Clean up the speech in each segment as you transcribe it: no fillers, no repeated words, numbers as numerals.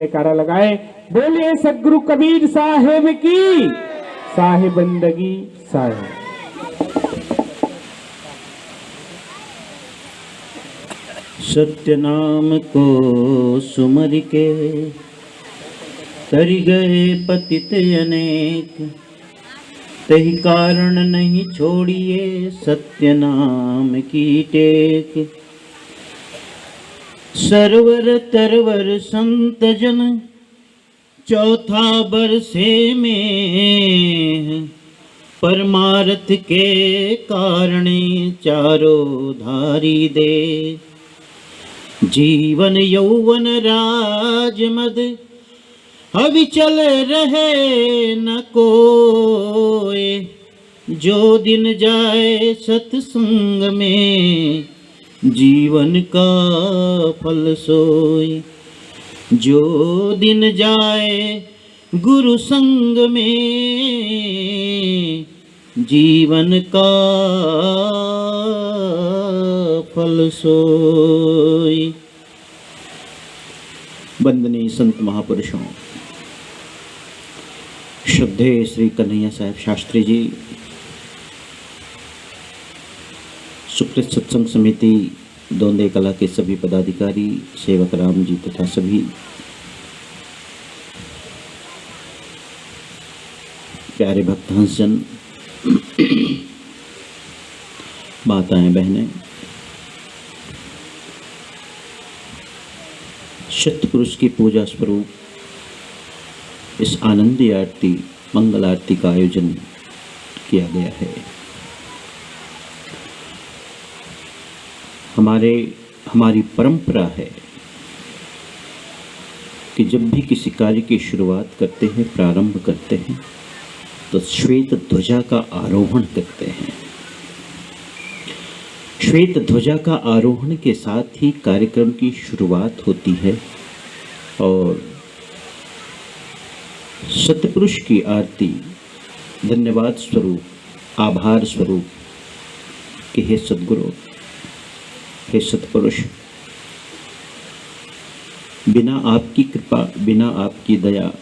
जयकारा लगाए। बोलिए सदगुरु कबीर साहेब की, साहिबंदगी साहेब। सत्य नाम को सुमर के तरि गए पतित अनेक, तहि कारण नहीं छोड़िए सत्य नाम की टेक। सरवर तरवर संत जन चौथा बरसे में, परमार्थ के कारणे चारों धारी दे। जीवन यौवन राजमद अविचल रहे न कोय, जो दिन जाए सत्संग में जीवन का फल सोय। जो दिन जाए गुरु संग में जीवन का फल सोय। वंदनीय संत महापुरुषों, श्रद्धेय श्री कन्हैया साहब शास्त्री जी, सुकृत सत्संग समिति दोंदे कला के सभी पदाधिकारी, सेवक राम जी तथा सभी प्यारे भक्त हंसजन, माताएं बहनें, सतपुरुष की पूजा स्वरूप इस आनंदी आरती मंगल आरती का आयोजन किया गया है। हमारी परंपरा है कि जब भी किसी कार्य की शुरुआत करते हैं, प्रारंभ करते हैं, तो श्वेत ध्वजा का आरोहण करते हैं। श्वेत ध्वजा का आरोहण के साथ ही कार्यक्रम की शुरुआत होती है और सतपुरुष की आरती धन्यवाद स्वरूप, आभार स्वरूप कि हे सद्गुरु, हे सतपुरुष, बिना आपकी कृपा, बिना आपकी दया,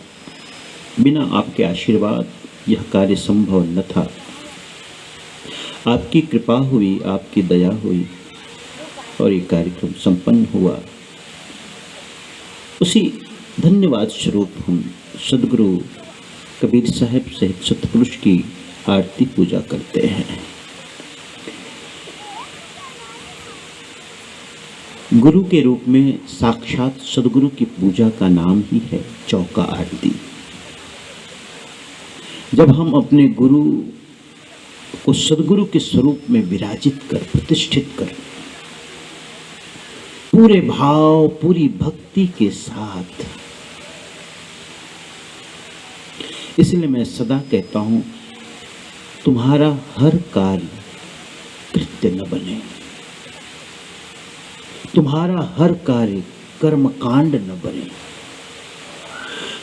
बिना आपके आशीर्वाद यह कार्य संभव न था। आपकी कृपा हुई, आपकी दया हुई और ये कार्यक्रम संपन्न हुआ। उसी धन्यवाद स्वरूप हम सदगुरु कबीर साहब सहित सतपुरुष की आरती पूजा करते हैं। गुरु के रूप में साक्षात सदगुरु की पूजा का नाम ही है चौका आरती। जब हम अपने गुरु को सदगुरु के स्वरूप में विराजित कर, प्रतिष्ठित कर, पूरे भाव, पूरी भक्ति के साथ, इसलिए मैं सदा कहता हूं, तुम्हारा हर कार्य कृत्य न बने, तुम्हारा हर कार्य कर्मकांड न बने,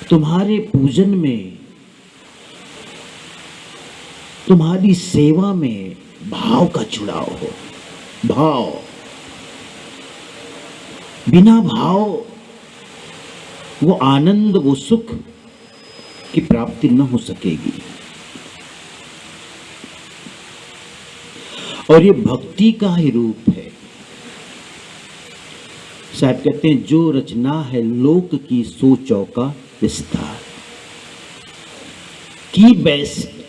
तुम्हारे पूजन में, तुम्हारी सेवा में भाव का जुड़ाव हो। भाव, बिना भाव वो आनंद, वो सुख की प्राप्ति न हो सकेगी। और ये भक्ति का ही रूप है। साहब कहते हैं, जो रचना है लोक की सो चौका विस्तार,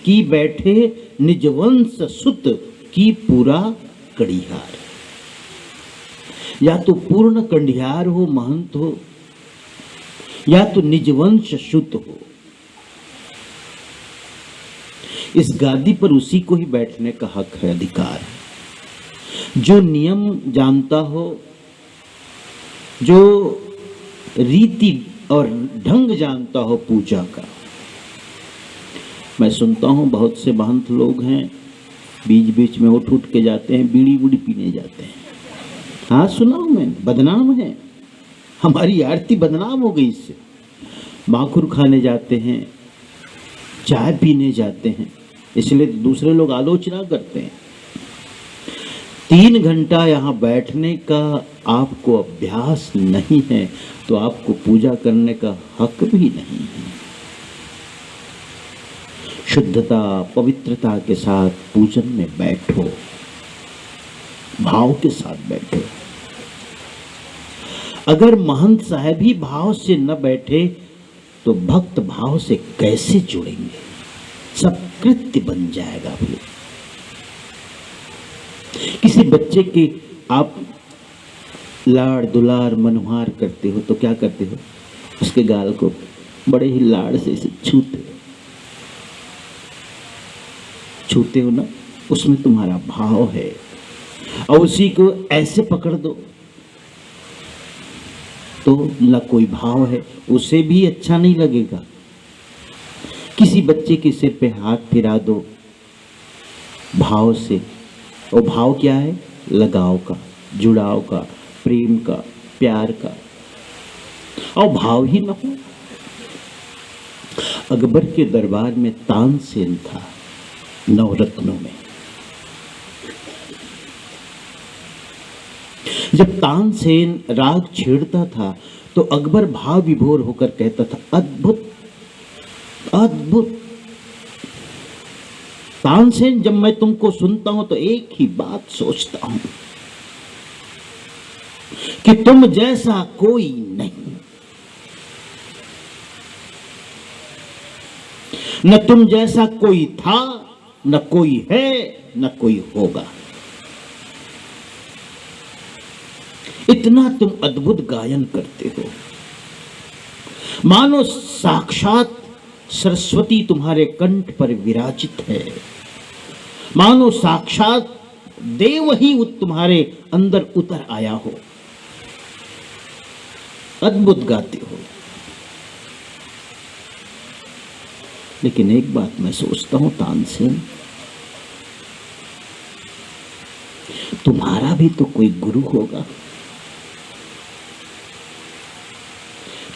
की बैठे निजवंश सुत की पूरा कड़िहार। या तो पूर्ण कंडिहार हो, महंत हो, या तो निजवंश सुत हो। इस गादी पर उसी को ही बैठने का हक है, अधिकार है। जो नियम जानता हो, जो रीति और ढंग जानता हो पूजा का। मैं सुनता हूँ बहुत से महंत लोग हैं, बीच बीच में उठ के जाते हैं, बीड़ी बूड़ी पीने जाते हैं। हाँ, सुना हूँ मैंने, बदनाम है, हमारी आरती बदनाम हो गई इससे। माखुर खाने जाते हैं, चाय पीने जाते हैं, इसलिए दूसरे लोग आलोचना करते हैं। 3 घंटा यहाँ बैठने का आपको अभ्यास नहीं है तो आपको पूजा करने का हक भी नहीं है। शुद्धता पवित्रता के साथ पूजन में बैठो, भाव के साथ बैठो। अगर महंत साहब ही भाव से न बैठे तो भक्त भाव से कैसे जुड़ेंगे? सब कृत्य बन जाएगा। फिर किसी बच्चे के आप लाड़ दुलार मनुहार करते हो तो क्या करते हो? उसके गाल को बड़े ही लाड़ से इसे छूते हो ना, उसमें तुम्हारा भाव है। और उसी को ऐसे पकड़ दो तो न कोई भाव है, उसे भी अच्छा नहीं लगेगा। किसी बच्चे के सिर पे हाथ फिरा दो भाव से, और भाव क्या है? लगाव का, जुड़ाव का, प्रेम का, प्यार का। और भाव ही न हो। अकबर के दरबार में तानसेन था, नवरत्नों में। जब तानसेन राग छेड़ता था तो अकबर भाव विभोर होकर कहता था, अद्भुत अद्भुत। तानसेन, जब मैं तुमको सुनता हूं तो एक ही बात सोचता हूं कि तुम जैसा कोई नहीं। न तुम जैसा कोई था, न कोई है, न कोई होगा। इतना तुम अद्भुत गायन करते हो, मानो साक्षात सरस्वती तुम्हारे कंठ पर विराजित है, मानो साक्षात देव ही तुम्हारे अंदर उतर आया हो। अद्भुत गाते हो। लेकिन एक बात मैं सोचता हूं तानसेन, तुम्हारा भी तो कोई गुरु होगा,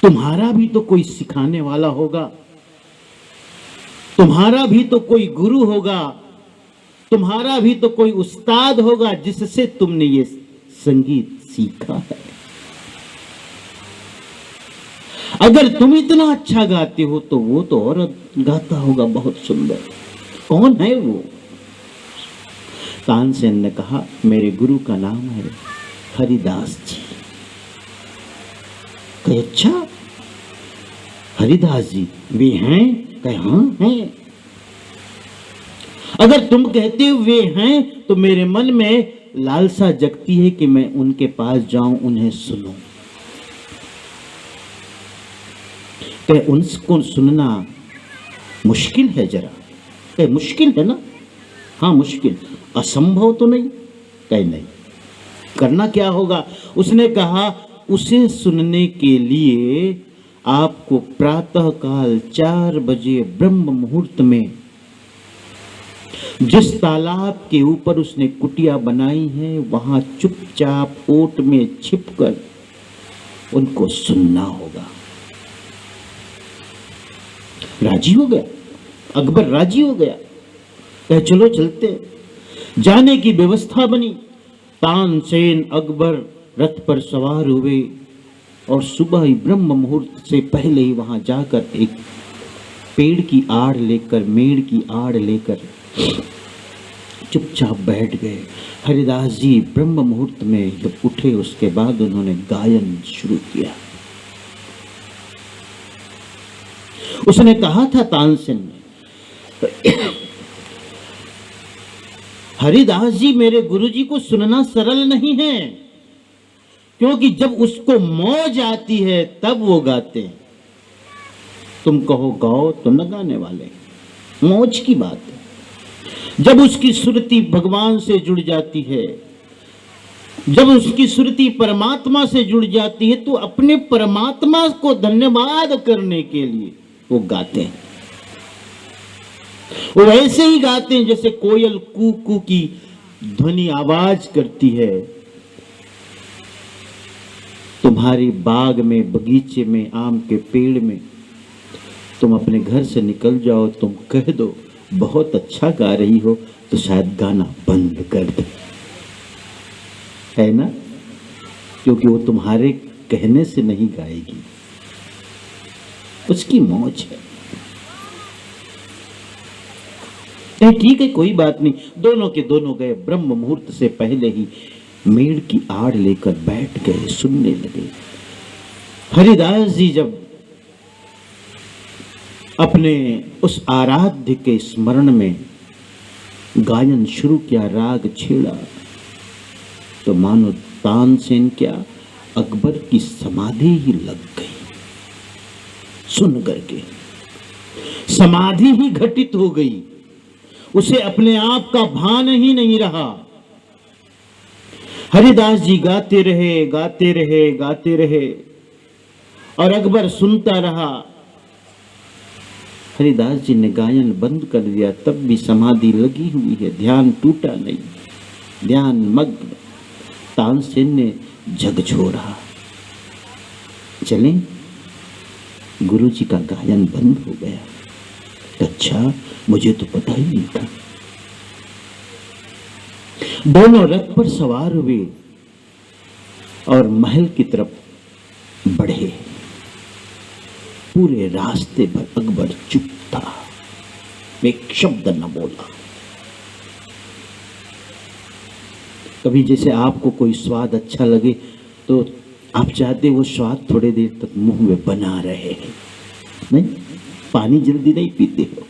तुम्हारा भी तो कोई सिखाने वाला होगा, तुम्हारा भी तो कोई गुरु होगा, तुम्हारा भी तो कोई उस्ताद होगा जिससे तुमने ये संगीत सीखा है। अगर तुम इतना अच्छा गाते हो तो वो तो और गाता होगा बहुत सुंदर। कौन है वो? तानसेन ने कहा, मेरे गुरु का नाम है हरिदास जी। कहे अच्छा, हरिदास जी वे हैं? कहे हाँ हैं। अगर तुम कहते हो वे हैं तो मेरे मन में लालसा जगती है कि मैं उनके पास जाऊं, उन्हें सुनूं। कहे उनको सुनना मुश्किल है जरा? कहे मुश्किल है ना? हाँ मुश्किल, असंभव तो नहीं? कहे नहीं। करना क्या होगा? उसने कहा, उसे सुनने के लिए आपको प्रातः काल 4 बजे ब्रह्म मुहूर्त में जिस तालाब के ऊपर उसने कुटिया बनाई है वहां चुपचाप ओट में छिपकर उनको सुनना होगा। राजी हो गया अकबर, राजी हो गया। कहे चलो चलते। जाने की व्यवस्था बनी। तानसेन अकबर रथ पर सवार हुए और सुबह ही ब्रह्म मुहूर्त से पहले ही वहां जाकर एक पेड़ की आड़ लेकर, मेड़ की आड़ लेकर चुपचाप बैठ गए। हरिदास जी ब्रह्म मुहूर्त में जब उठे उसके बाद उन्होंने गायन शुरू किया। उसने कहा था तानसेन ने, हरिदास जी मेरे गुरुजी को सुनना सरल नहीं है, क्योंकि जब उसको मौज आती है तब वो गाते हैं। तुम कहो गाओ तो न गाने वाले, मौज की बात है। जब उसकी सुरती भगवान से जुड़ जाती है, जब उसकी सुरती परमात्मा से जुड़ जाती है तो अपने परमात्मा को धन्यवाद करने के लिए वो गाते हैं। वो ऐसे ही गाते हैं जैसे कोयल कू कू की ध्वनि आवाज करती है। तुम्हारी बाग में, बगीचे में, आम के पेड़ में तुम अपने घर से निकल जाओ, तुम कह दो बहुत अच्छा गा रही हो, तो शायद गाना बंद कर दे। है ना, क्योंकि वो तुम्हारे कहने से नहीं गाएगी, उसकी मौज है। ठीक है, कोई बात नहीं। दोनों के दोनों गए, ब्रह्म मुहूर्त से पहले ही मेड़ की आड़ लेकर बैठ गए, सुनने लगे। हरिदास जी जब अपने उस आराध्य के स्मरण में गायन शुरू किया, राग छेड़ा, तो मानो तानसेन क्या, अकबर की समाधि ही लग गई। सुन करके समाधि ही घटित हो गई, उसे अपने आप का भान ही नहीं रहा। हरिदास जी गाते रहे, गाते रहे, गाते रहे, और अकबर सुनता रहा। हरिदास जी ने गायन बंद कर दिया, तब भी समाधि लगी हुई है, ध्यान टूटा नहीं, ध्यान मग्न। तानसेन ने जग छोड़ा, चले, गुरु जी का गायन बंद हो गया। अच्छा, मुझे तो पता ही नहीं था। दोनों रथ पर सवार हुए और महल की तरफ बढ़े। पूरे रास्ते पर अकबर चुप था, एक शब्द न बोला। कभी जैसे आपको कोई स्वाद अच्छा लगे तो आप चाहते वो स्वाद थोड़े देर तक मुंह में बना रहे, नहीं, पानी जल्दी नहीं पीते हो,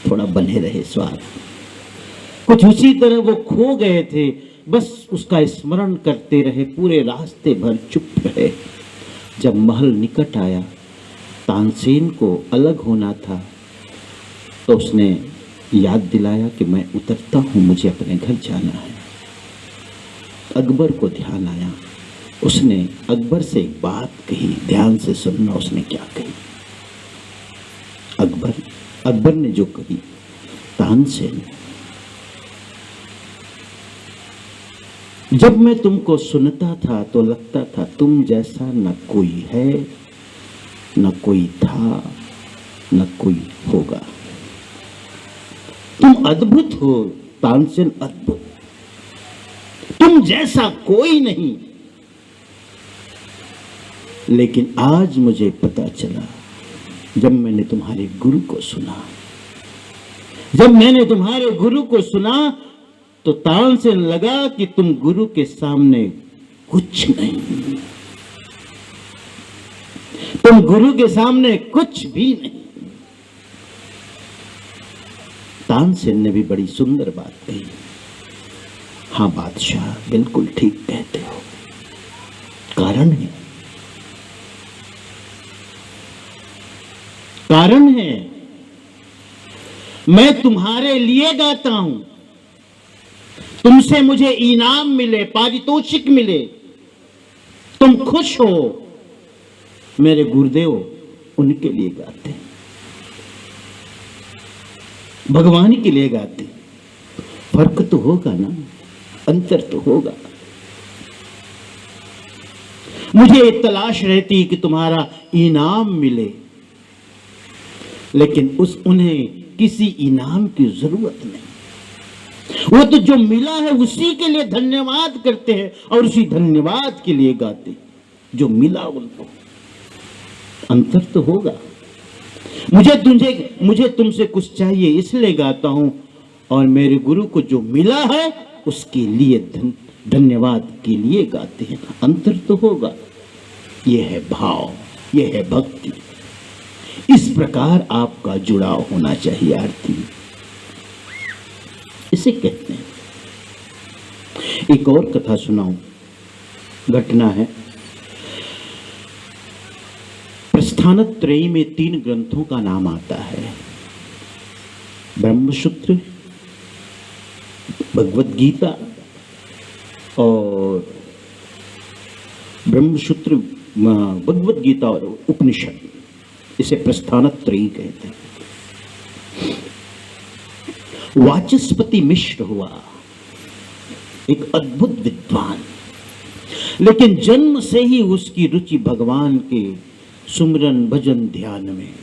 थोड़ा बने रहे स्वाद। कुछ उसी तरह वो खो गए थे, बस उसका स्मरण करते रहे, पूरे रास्ते भर चुप रहे। जब महल निकट आया, तानसेन को अलग होना था, तो उसने याद दिलाया कि मैं उतरता हूं, मुझे अपने घर जाना है। अकबर को ध्यान आया, उसने अकबर से एक बात कही, ध्यान से सुनना उसने क्या कही। अकबर ने जो कही, तानसेन, जब मैं तुमको सुनता था तो लगता था तुम जैसा न कोई है, न कोई था, न कोई होगा। तुम अद्भुत हो तानसेन, अद्भुत, तुम जैसा कोई नहीं। लेकिन आज मुझे पता चला, जब मैंने तुम्हारे गुरु को सुना, जब मैंने तुम्हारे गुरु को सुना, तो तानसेन लगा कि तुम गुरु के सामने कुछ नहीं, तुम गुरु के सामने कुछ भी नहीं। तानसेन ने भी बड़ी सुंदर बात कही। हाँ बादशाह, बिल्कुल ठीक कहते हो, कारण है, कारण है। मैं तुम्हारे लिए गाता हूं, तुमसे मुझे इनाम मिले, पारितोषिक मिले, तुम खुश हो। मेरे गुरुदेव उनके लिए गाते, भगवान के लिए गाते। फर्क तो होगा ना, अंतर तो होगा। मुझे तलाश रहती कि तुम्हारा इनाम मिले, लेकिन उन्हें किसी इनाम की जरूरत नहीं। वो तो जो मिला है उसी के लिए धन्यवाद करते हैं और उसी धन्यवाद के लिए गाते, जो मिला उनको। अंतर तो होगा। मुझे तुमसे कुछ चाहिए इसलिए गाता हूं, और मेरे गुरु को जो मिला है उसके लिए धन्यवाद के लिए गाते हैं। अंतर तो होगा। यह है भाव, यह है भक्ति। इस प्रकार आपका जुड़ाव होना चाहिए आरती, इसे कहते हैं। एक और कथा सुनाऊं, घटना है। प्रस्थानत्रयी में 3 ग्रंथों का नाम आता है, ब्रह्मसूत्र, भगवद गीता और ब्रह्मसूत्र, भगवद गीता और उपनिषद। इसे प्रस्थानत्रयी कहते हैं। वाचस्पति मिश्र हुआ, एक अद्भुत विद्वान, लेकिन जन्म से ही उसकी रुचि भगवान के सुमिरन भजन ध्यान में,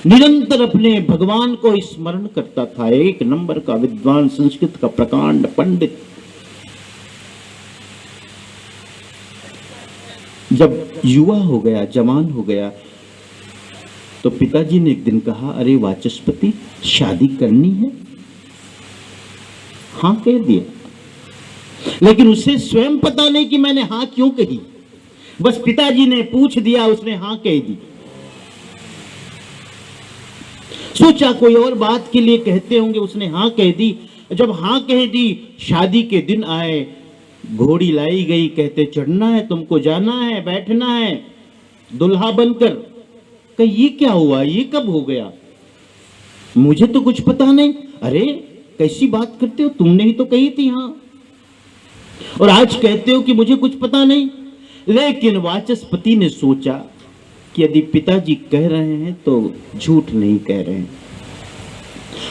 निरंतर अपने भगवान को स्मरण करता था। 1 नंबर का विद्वान, संस्कृत का प्रकांड पंडित। जब युवा हो गया, जवान हो गया, तो पिताजी ने एक दिन कहा, अरे वाचस्पति, शादी करनी है? हाँ कह दिया, लेकिन उसे स्वयं पता नहीं कि मैंने हाँ क्यों कही। बस पिताजी ने पूछ दिया, उसने हाँ कह दी। सोचा कोई और बात के लिए कहते होंगे, उसने हाँ कह दी। जब हाँ कह दी, शादी के दिन आए, घोड़ी लाई गई, कहते चढ़ना है तुमको, जाना है, बैठना है दुल्हा बनकर। कहीं ये क्या हुआ, ये कब हो गया, मुझे तो कुछ पता नहीं। अरे कैसी बात करते हो, तुमने ही तो कही थी हाँ, और आज कहते हो कि मुझे कुछ पता नहीं। लेकिन वाचस्पति ने सोचा कि यदि पिताजी कह रहे हैं तो झूठ नहीं कह रहे हैं,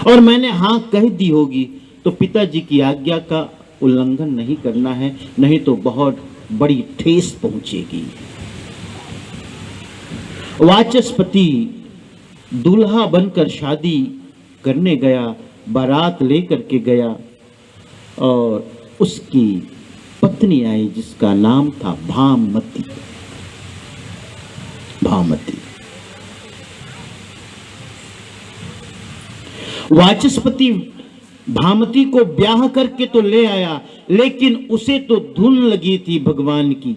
और मैंने हाँ कह दी होगी तो पिताजी की आज्ञा का उल्लंघन नहीं करना है, नहीं तो बहुत बड़ी ठेस पहुंचेगी। वाचस्पति दूल्हा बनकर शादी करने गया, बारात लेकर के गया, और उसकी पत्नी आई जिसका नाम था भामती। भामती। वाचस्पति भामती को ब्याह करके तो ले आया, लेकिन उसे तो धुन लगी थी भगवान की।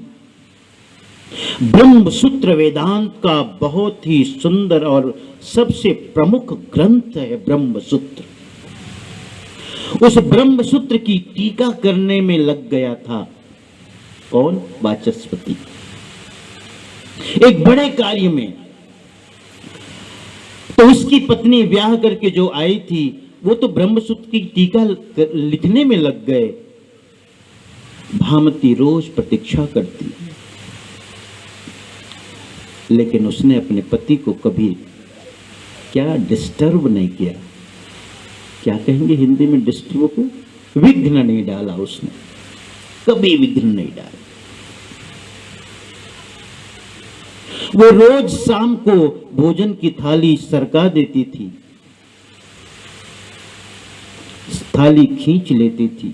ब्रह्मसूत्र वेदांत का बहुत ही सुंदर और सबसे प्रमुख ग्रंथ है ब्रह्मसूत्र। उस ब्रह्मसूत्र की टीका करने में लग गया था कौन? वाचस्पति। एक बड़े कार्य में। तो उसकी पत्नी ब्याह करके जो आई थी, वो तो ब्रह्मसूत्र की टीका लिखने में लग गए। भामती रोज प्रतीक्षा करती, लेकिन उसने अपने पति को कभी क्या डिस्टर्ब नहीं किया। क्या कहेंगे हिंदी में डिस्टर्ब को? विघ्न नहीं डाला उसने, कभी विघ्न नहीं डाला। वो रोज शाम को भोजन की थाली सरका देती थी, थाली खींच लेती थी।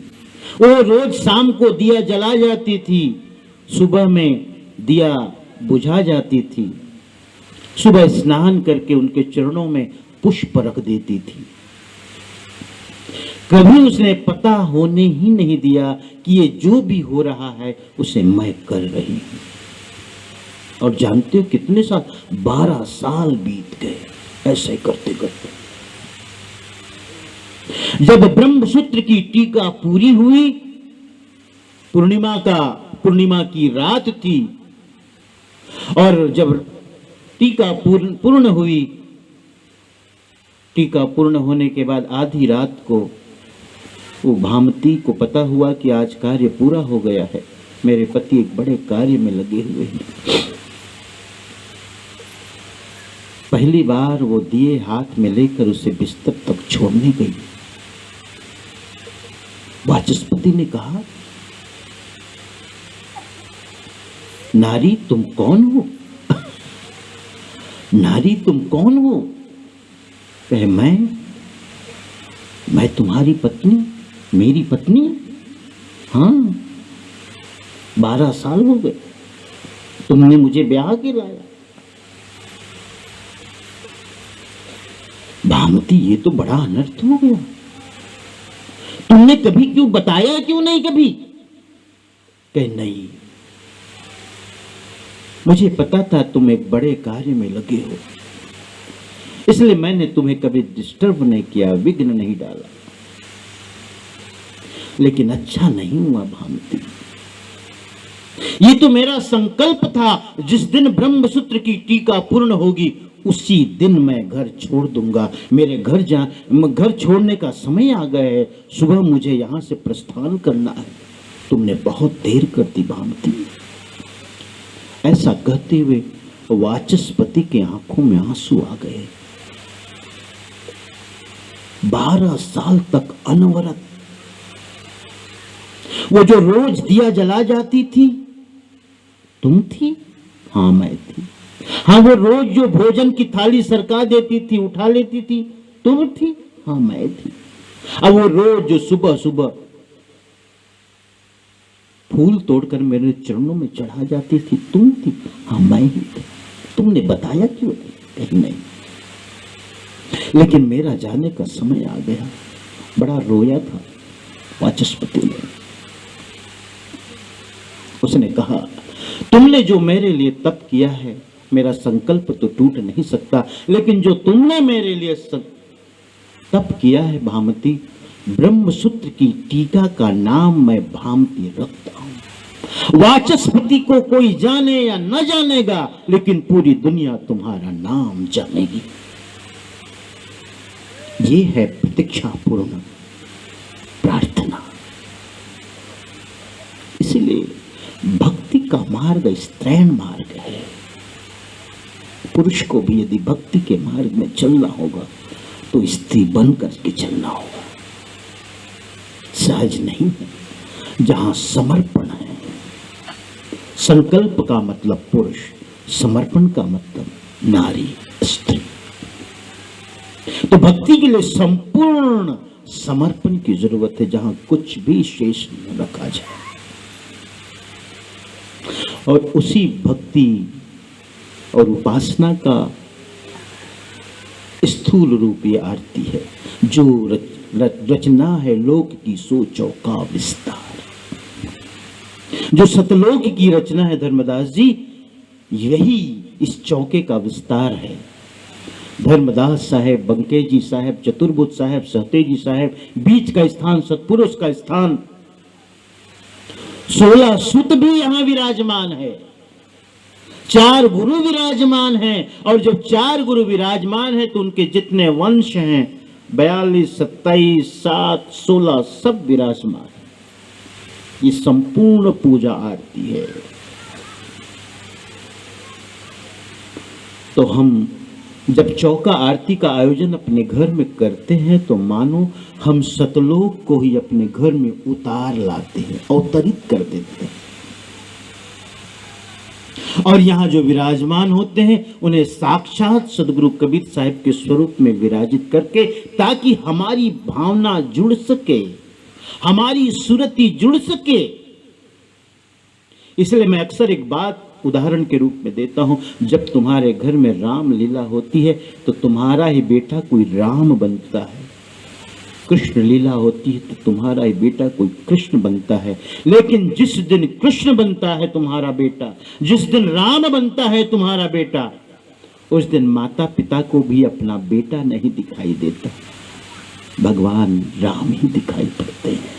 वो रोज शाम को दिया जला जाती थी, सुबह में दिया बुझा जाती थी। सुबह स्नान करके उनके चरणों में पुष्प रख देती थी। कभी उसने पता होने ही नहीं दिया कि ये जो भी हो रहा है उसे मैं कर रही हूं। और जानते हो कितने साल? 12 साल बीत गए ऐसे करते करते। जब ब्रह्मसूत्र की टीका पूरी हुई, पूर्णिमा की रात थी, और जब टीका पूर्ण हुई, टीका पूर्ण होने के बाद आधी रात को वो भामती को पता हुआ कि आज कार्य पूरा हो गया है, मेरे पति एक बड़े कार्य में लगे हुए हैं। पहली बार वो दिए हाथ में लेकर उसे बिस्तर तक छोड़ने गई। वाचस्पति ने कहा, नारी तुम कौन हो? नारी तुम कौन हो? कहे मैं तुम्हारी पत्नी, मेरी पत्नी। हाँ, 12 साल हो गए, तुमने मुझे ब्याह के लाया। भामती, ये तो बड़ा अनर्थ हो गया, तुमने कभी क्यों बताया, क्यों नहीं कभी? कहे नहीं, मुझे पता था तुम एक बड़े कार्य में लगे हो, इसलिए मैंने तुम्हें कभी डिस्टर्ब नहीं किया, विघ्न नहीं डाला। लेकिन अच्छा नहीं हुआ भामती, ये तो मेरा संकल्प था, जिस दिन ब्रह्मसूत्र की टीका पूर्ण होगी उसी दिन मैं घर छोड़ दूंगा। मेरे घर छोड़ने का समय आ गया है, सुबह मुझे यहां से प्रस्थान करना है। तुमने बहुत देर कर दी भामती। ऐसा कहते हुए वाचस्पति के आंखों में आंसू आ गए। 12 साल तक अनवरत वो जो रोज दिया जला जाती थी, तुम थी? हाँ मैं थी। हाँ, वो रोज जो भोजन की थाली सरका देती थी, उठा लेती थी, तुम थी? हाँ मैं थी। अब वो रोज जो सुबह सुबह फूल तोड़कर मेरे चरणों में चढ़ा जाती थी तुम थी? हाँ मैं ही थी। तुमने बताया क्यों नहीं? कहीं नहीं। लेकिन मेरा जाने का समय आ गया। बड़ा रोया था वाचस्पति ने। उसने कहा तुमने जो मेरे लिए तप किया है, मेरा संकल्प तो टूट नहीं सकता, लेकिन जो तुमने मेरे लिए तप किया है भामती, ब्रह्मसूत्र की टीका का नाम मैं भामती रखता हूं। वाचस्पति को कोई जाने या न जानेगा, लेकिन पूरी दुनिया तुम्हारा नाम जानेगी। ये है प्रतीक्षापूर्ण प्रार्थना। इसलिए भक्ति का मार्ग स्त्रैण मार्ग है। पुरुष को भी यदि भक्ति के मार्ग में चलना होगा तो स्त्री बन करके चलना होगा। सहज नहीं है। जहां समर्पण है, संकल्प का मतलब पुरुष, समर्पण का मतलब नारी, स्त्री। तो भक्ति के लिए संपूर्ण समर्पण की जरूरत है, जहां कुछ भी शेष न रखा जाए। और उसी भक्ति और उपासना का स्थूल रूप ये आरती है, जो रचना है लोक की सोचों का विस्तार। जो सतलोक की रचना है धर्मदास जी, यही इस चौके का विस्तार है। धर्मदास साहेब, बंकेजी जी साहेब, चतुर्भुज साहेब, सहतेजी साहेब, बीच का स्थान सतपुरुष का स्थान, 16 सुत भी यहां विराजमान है, 4 गुरु विराजमान हैं। और जब 4 गुरु विराजमान हैं तो उनके जितने वंश हैं 42, 27, 7, 16 सब विराजमान है। ये संपूर्ण पूजा आरती है। तो हम जब चौका आरती का आयोजन अपने घर में करते हैं तो मानो हम सतलोक को ही अपने घर में उतार लाते हैं, अवतरित कर देते हैं। और यहाँ जो विराजमान होते हैं उन्हें साक्षात सदगुरु कबीर साहिब के स्वरूप में विराजित करके, ताकि हमारी भावना जुड़ सके, हमारी सुरति जुड़ सके। इसलिए मैं अक्सर एक बात उदाहरण के रूप में देता हूं, जब तुम्हारे घर में राम लीला होती है तो तुम्हारा ही बेटा कोई राम बनता है। कृष्ण लीला होती है तो तुम्हारा ही बेटा कोई कृष्ण बनता है। लेकिन जिस दिन कृष्ण बनता है तुम्हारा बेटा, जिस दिन राम बनता है तुम्हारा बेटा, उस दिन माता पिता को भी अपना बेटा नहीं दिखाई देता, भगवान राम ही दिखाई पड़ते हैं।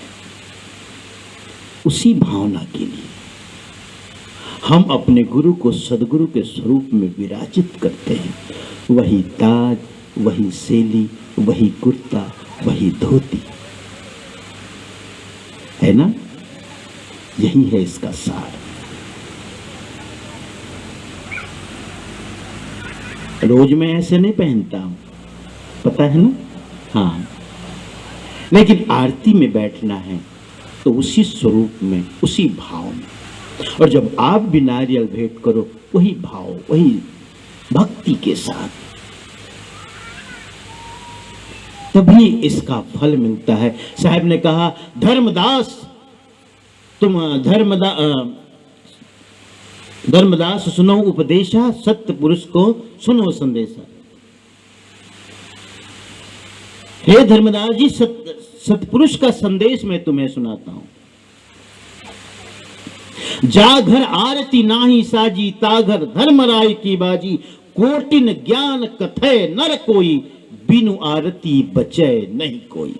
उसी भावना के लिए हम अपने गुरु को सदगुरु के स्वरूप में विराजित करते हैं। वही ताज, वही सेली, वही कुर्ता, वही धोती, है ना? यही है इसका सार। रोज मैं ऐसे नहीं पहनता हूं, पता है ना? हाँ, लेकिन आरती में बैठना है तो उसी स्वरूप में, उसी भाव में। और जब आप भी नारियल भेंट करो, वही भाव, वही भक्ति के साथ, तभी इसका फल मिलता है। साहब ने कहा, धर्मदास तुम धर्मदास सुनो उपदेशा, सत्य पुरुष को सुनो संदेशा। हे धर्मदास जी, सतपुरुष का संदेश मैं तुम्हें सुनाता हूं। जा घर आरती नाही साजी, ताघर धर्मराय की बाजी। कोटिन ज्ञान कथय नर कोई, बिनु आरती बचे नहीं कोई।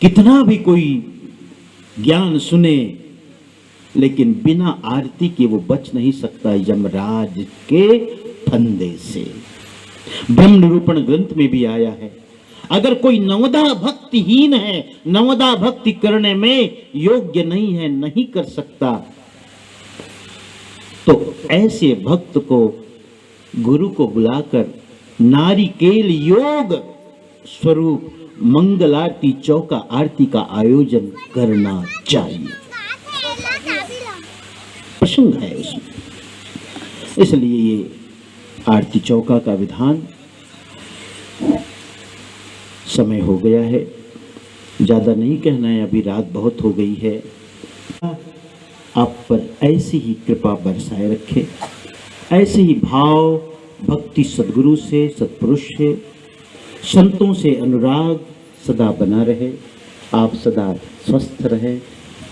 कितना भी कोई ज्ञान सुने, लेकिन बिना आरती के वो बच नहीं सकता यमराज के फंदे से। ब्रह्म निरूपण ग्रंथ में भी आया है, अगर कोई नवदा भक्तिहीन है, नवदा भक्ति करने में योग्य नहीं है, नहीं कर सकता, तो ऐसे भक्त को गुरु को बुलाकर नारिकेल योग स्वरूप मंगल आरती, चौका आरती का आयोजन करना चाहिए। प्रसंग है उसमें। इसलिए ये आरती चौका का विधान, समय हो गया है, ज़्यादा नहीं कहना है, अभी रात बहुत हो गई है। आप पर ऐसी ही कृपा बरसाए रखे, ऐसे ही भाव भक्ति सद्गुरु से, सत्पुरुष से, संतों से अनुराग सदा बना रहे। आप सदा स्वस्थ रहें,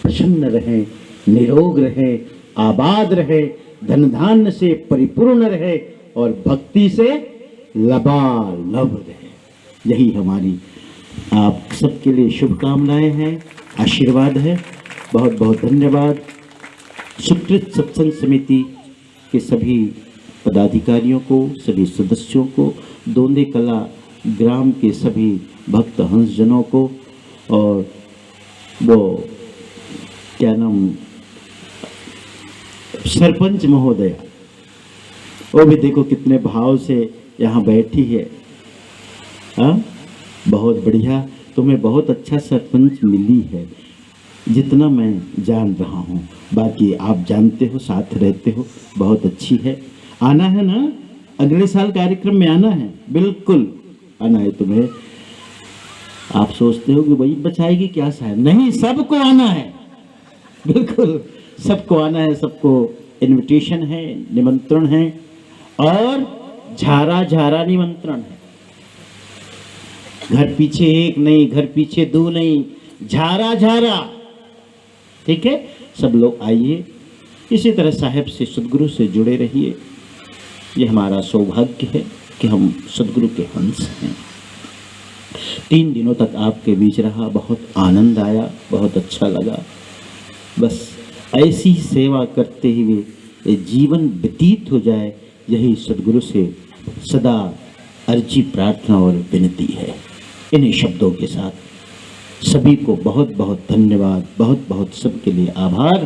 प्रसन्न रहें, निरोग रहें, आबाद रहे, धन धान्य से परिपूर्ण रहे और भक्ति से लबालब रहे। यही हमारी आप सबके लिए शुभकामनाएं हैं, आशीर्वाद है। बहुत बहुत धन्यवाद। सुकृत सत्संग समिति के सभी पदाधिकारियों को, सभी सदस्यों को, दोंदे कला ग्राम के सभी भक्त हंसजनों को, और वो क्या नाम सरपंच महोदय, वो भी देखो कितने भाव से यहाँ बैठी है। हाँ, बहुत बढ़िया, तुम्हें बहुत अच्छा सरपंच मिली है, जितना मैं जान रहा हूँ। बाकी आप जानते हो, साथ रहते हो, बहुत अच्छी है। आना है ना, अगले साल कार्यक्रम में आना है, बिल्कुल आना है तुम्हें। आप सोचते हो कि भाई बचाएगी क्या शायद, नहीं, सबको आना है, बिल्कुल सबको आना है। सबको इनविटेशन है, निमंत्रण है, और झारा झारा निमंत्रण है। घर पीछे एक नहीं, घर पीछे दो नहीं, झारा झारा, ठीक है। सब लोग आइए, इसी तरह साहेब से, सदगुरु से जुड़े रहिए। ये हमारा सौभाग्य है कि हम सदगुरु के हंस हैं। 3 दिनों तक आपके बीच रहा, बहुत आनंद आया, बहुत अच्छा लगा। बस ऐसी सेवा करते हुए ये जीवन व्यतीत हो जाए, यही सदगुरु से सदा अर्जी, प्रार्थना और विनती है। इन्हीं शब्दों के साथ सभी को बहुत बहुत धन्यवाद, बहुत बहुत सबके लिए आभार।